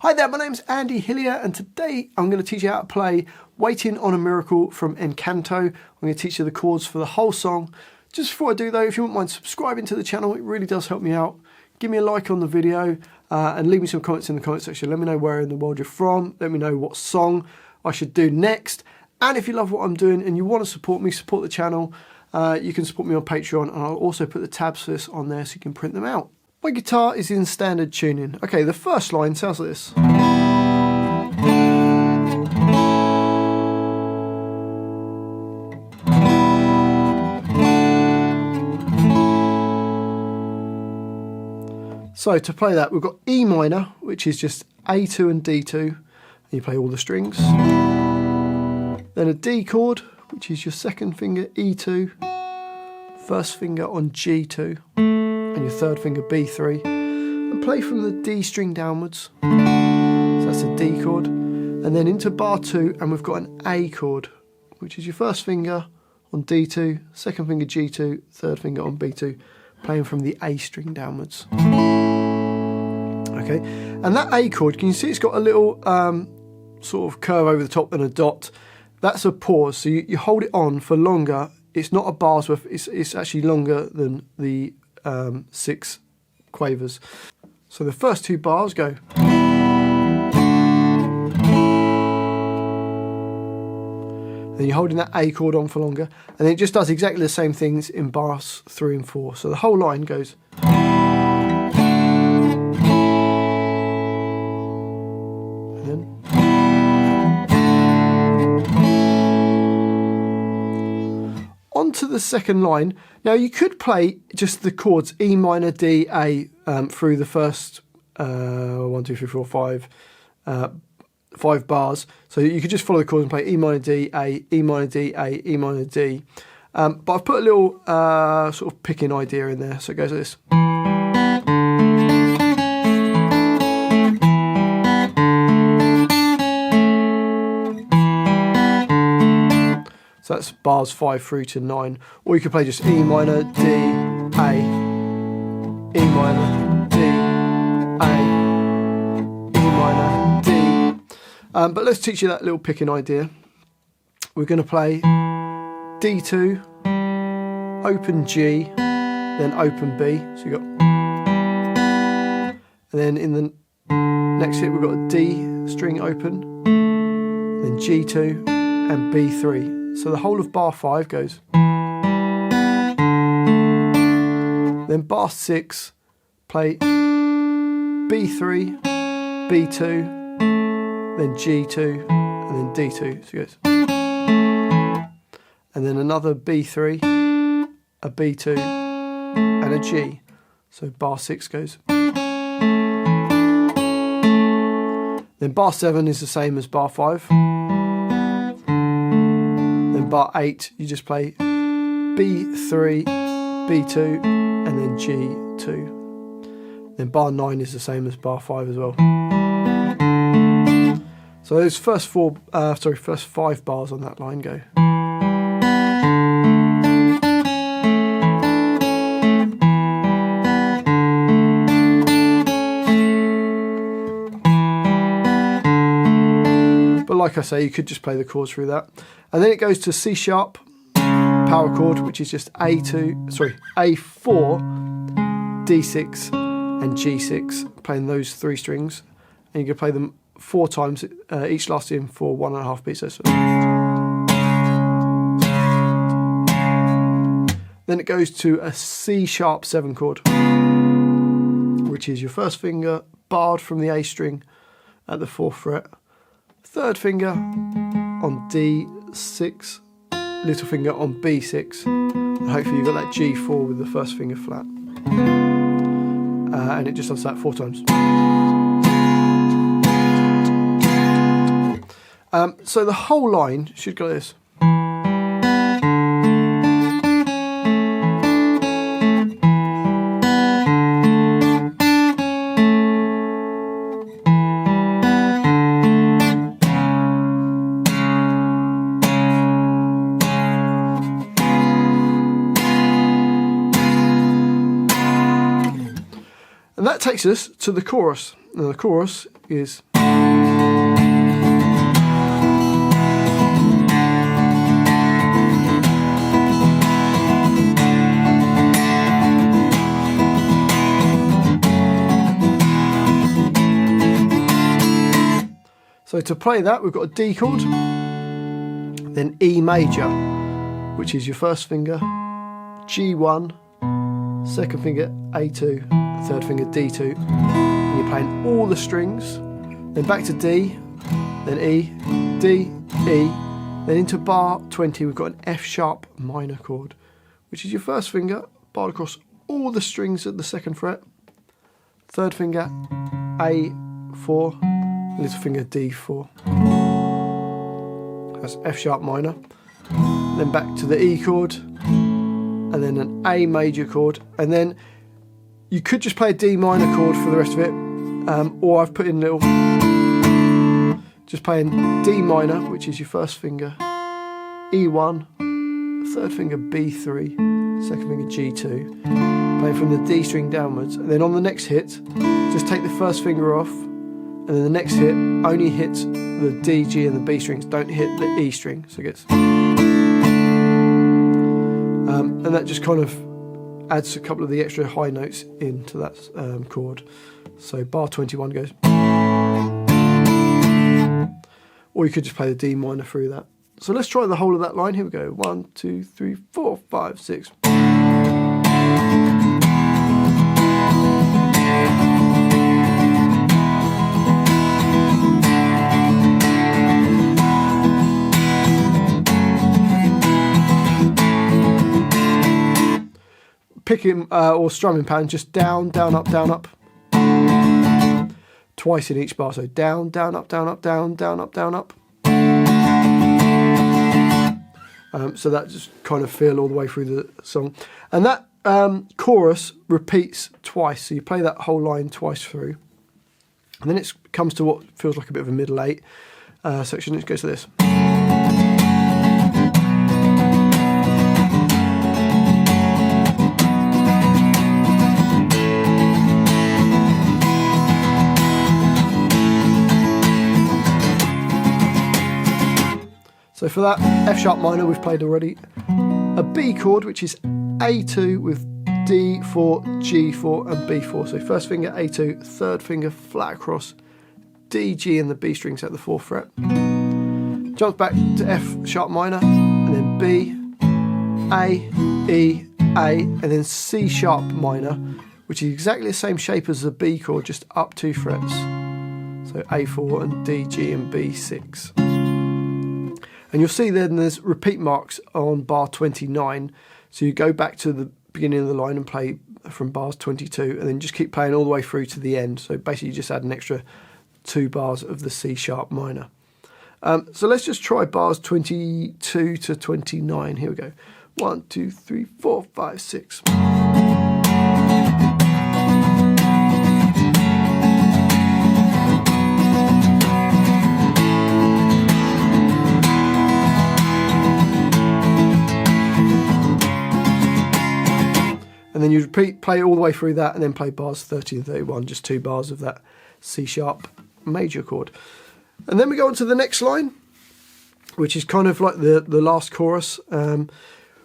Hi there, my name's Andy Hillier and today I'm going to teach you how to play Waiting on a Miracle from Encanto. I'm going to teach you the chords for the whole song. Just before I do though, if you wouldn't mind subscribing to the channel, it really does help me out. Give me a like on the video and leave me some comments in the comment section. Let me know where in the world you're from. Let me know what song I should do next. And if you love what I'm doing and you want to support me, support the channel, you can support me on Patreon, and I'll also put the tabs for this on there so you can print them out. My guitar is in standard tuning. Okay, the first line sounds like this. So to play that, we've got E minor, which is just A2 and D2, and you play all the strings. Then a D chord, which is your second finger E2, first finger on G2, and your third finger B3, and play from the D string downwards. So that's a D chord, and then into bar 2, and we've got an A chord, which is your first finger on D2, second finger G2, third finger on B2, playing from the A string downwards. Okay, and that A chord, can you see it's got a little sort of curve over the top and a dot? That's a pause, so you hold it on for longer. It's not a bar's worth, it's actually longer than the 6 quavers. So the first 2 bars go. Then you're holding that A chord on for longer, and then it just does exactly the same things in bars 3 and 4. So the whole line goes. And then. Onto the second line. Now you could play just the chords E minor, D, A through the first 1, 2, 3, 4, 5 bars. So you could just follow the chords and play E minor, D, A, E minor, D, A, E minor, D. But I've put a little sort of picking idea in there. So it goes like this. So that's bars 5 through to 9. Or you could play just E minor, D, A, E minor, D, A, E minor, D. But let's teach you that little picking idea. We're going to play D2, open G, then open B. So you got, and then in the next hit we've got a D string open, then G2 and B3. So the whole of bar 5 goes. Then bar 6, play B3, B2, then G2, and then D2. So it goes. And then another B3, a B2, and a G. So bar 6 goes. Then bar 7 is the same as bar 5. Bar 8, you just play B3, B2, and then G2. Then bar 9 is the same as bar 5 as well. So those first 5 bars on that line go. But like I say, you could just play the chords through that. And then it goes to C sharp power chord, which is just A4, D6 and G6, playing those 3 strings. And you can play them 4 times, each lasting for 1.5 beats. Then it goes to a C sharp 7 chord, which is your first finger barred from the A string at the 4th fret, third finger on D6, little finger on B6, and hopefully you've got that G4 with the first finger flat. And it just does that 4 times. So the whole line should go like this. And that takes us to the chorus. Now the chorus is So to play that, we've got a D chord, then E major, which is your first finger, G1, second finger A2, third finger D2, and you're playing all the strings, then back to D, then E, D, E, then into bar 20 we've got an F sharp minor chord, which is your first finger, barred across all the strings at the second fret, third finger A4, little finger D4. That's F sharp minor. Then back to the E chord, and then an A major chord, and then you could just play a D minor chord for the rest of it, or I've put in little, just playing D minor, which is your first finger, E1, third finger B3, second finger G2, playing from the D string downwards, and then on the next hit, just take the first finger off, and then the next hit only hits the D, G and the B strings, don't hit the E string, so it gets... and that just kind of adds a couple of the extra high notes into that chord. So bar 21 goes... Or you could just play the D minor through that. So let's try the whole of that line. Here we go. 1, 2, 3, 4, 5, 6... Picking or strumming pattern, just down, down, up, twice in each bar. So down, down, up, down, up, down, down, up, down, up. So that just kind of feel all the way through the song. And that chorus repeats twice. So you play that whole line twice through. And then it comes to what feels like a bit of a middle eight section. It goes to this. So for that F sharp minor we've played already, a B chord which is A2 with D4, G4 and B4. So first finger A2, third finger flat across, D, G and the B strings at the 4th fret. Jumps back to F sharp minor and then B, A, E, A and then C sharp minor, which is exactly the same shape as the B chord, just up 2 frets. So A4 and D, G and B6. And you'll see then there's repeat marks on bar 29. So you go back to the beginning of the line and play from bars 22 and then just keep playing all the way through to the end. So basically you just add an extra 2 bars of the C sharp minor. So let's just try bars 22 to 29. Here we go. 1, 2, 3, 4, 5, 6. And then you repeat, play all the way through that and then play bars 30 and 31, just 2 bars of that C sharp major chord. And then we go on to the next line, which is kind of like the last chorus.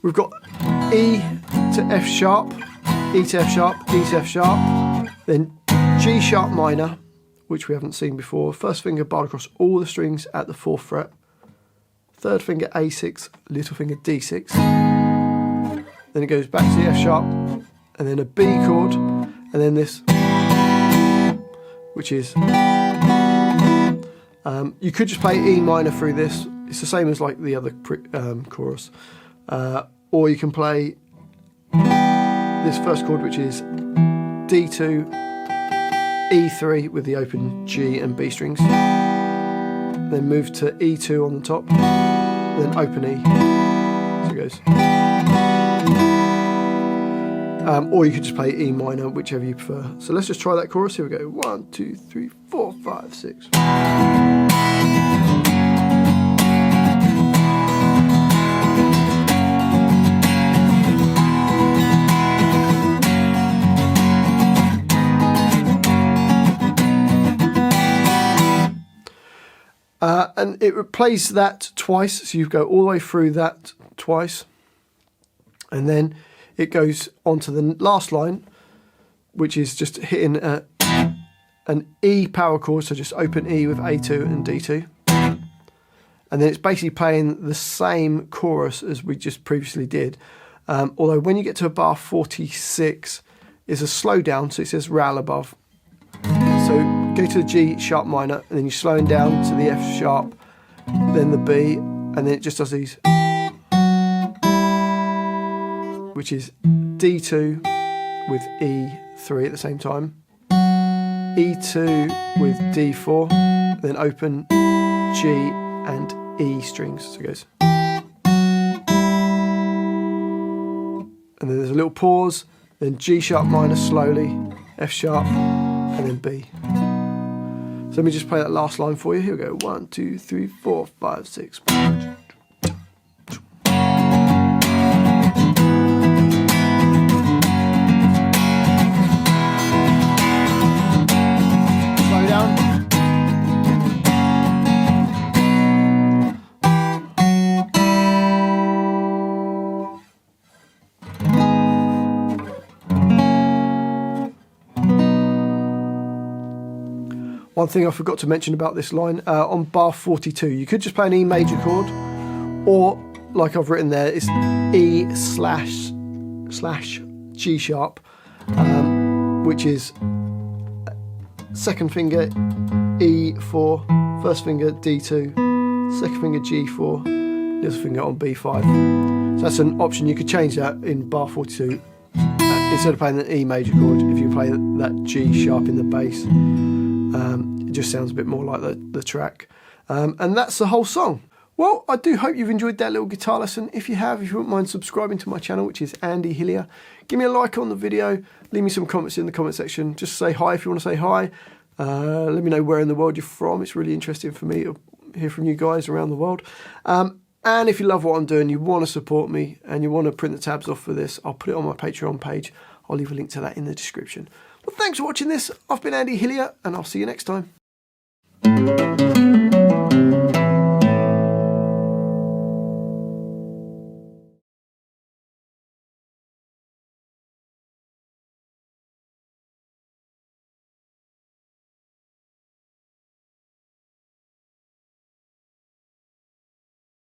We've got E to F sharp, E to F sharp, E to F sharp, then G sharp minor, which we haven't seen before. First finger barred across all the strings at the 4th fret. Third finger A6, little finger D6. Then it goes back to the F sharp, and then a B chord, and then this, which is, you could just play E minor through this. It's the same as like the other chorus. Or you can play this first chord, which is D2, E3 with the open G and B strings. Then move to E2 on the top, then open E. So it goes. Or you could just play E minor, whichever you prefer. So let's just try that chorus. Here we go. 1, 2, 3, 4, 5, 6. And it plays that twice, so you go all the way through that twice, and then it goes on to the last line, which is just hitting an E power chord, so just open E with A2 and D2. And then it's basically playing the same chorus as we just previously did. Although when you get to a bar 46, it's a slowdown, so it says Ral above. So go to the G sharp minor, and then you're slowing down to the F sharp, then the B, and then it just does these, which is D2 with E3 at the same time, E2 with D4, then open G and E strings, so it goes. And then there's a little pause, then G sharp minor slowly, F sharp, and then B. So let me just play that last line for you. Here we go. 1, 2, 3, 4, 5, 6. Slow down. One thing I forgot to mention about this line, on bar 42, you could just play an E major chord, or like I've written there, it's E slash G sharp, which is second finger E4, first finger D2, second finger G4, little finger on B5. So that's an option. You could change that in bar 42. Instead of playing an E major chord, if you play that G sharp in the bass, it just sounds a bit more like the track. And that's the whole song. Well, I do hope you've enjoyed that little guitar lesson. If you have, if you wouldn't mind subscribing to my channel, which is Andy Hillier, give me a like on the video, leave me some comments in the comment section. Just say hi if you want to say hi. Let me know where in the world you're from. It's really interesting for me to hear from you guys around the world. And if you love what I'm doing, you want to support me, and you want to print the tabs off for this, I'll put it on my Patreon page. I'll leave a link to that in the description. Well, thanks for watching this. I've been Andy Hillier, and I'll see you next time.